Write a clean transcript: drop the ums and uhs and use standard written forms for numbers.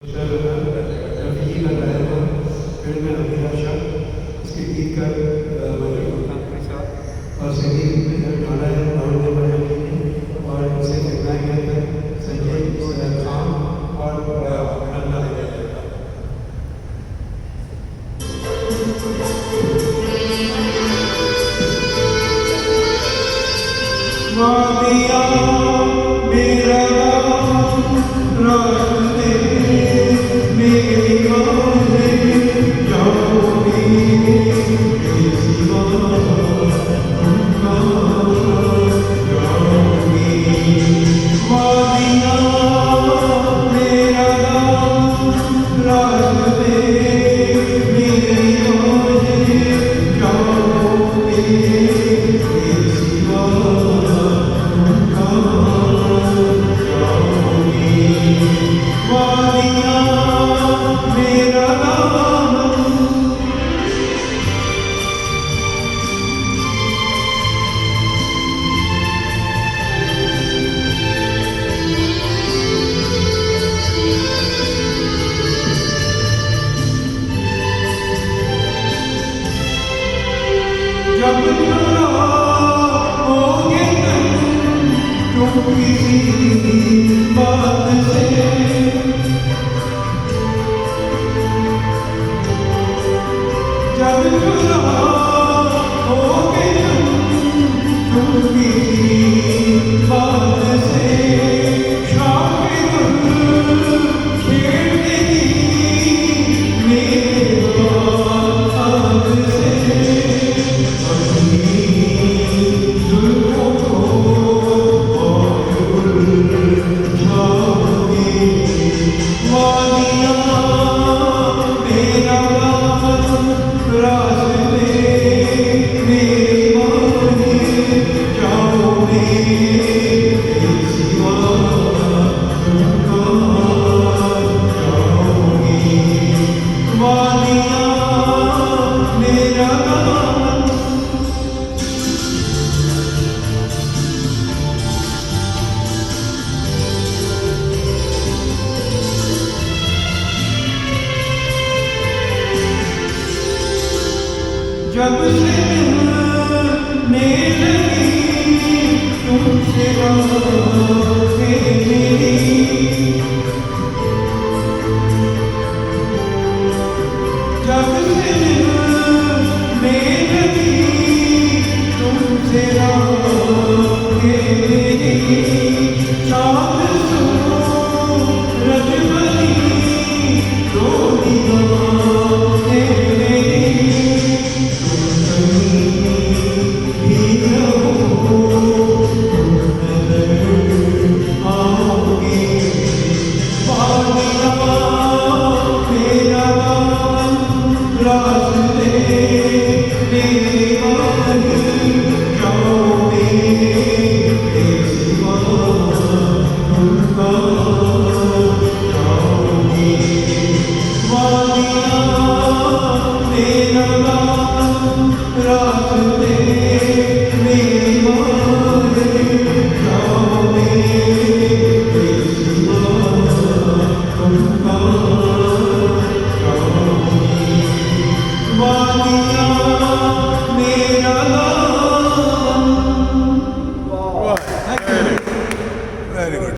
रफ़ी का गाया हुआ फिल्म में अभिलाषा इसके गीतकार मयूर मुल्तान के साथ और संगीत में गाना है राहुल देव ने और इसे फिल्माया गया था संजय खान और अल्लाह वादिया मेरा रास्ते मेरी जाओगी वादिया मेरा रास्ते मेरी जाओगी जब होगे तुम किसी बात से जब होगे तुम किसी बात से शामिल खेलेगी मेरे बात से जब से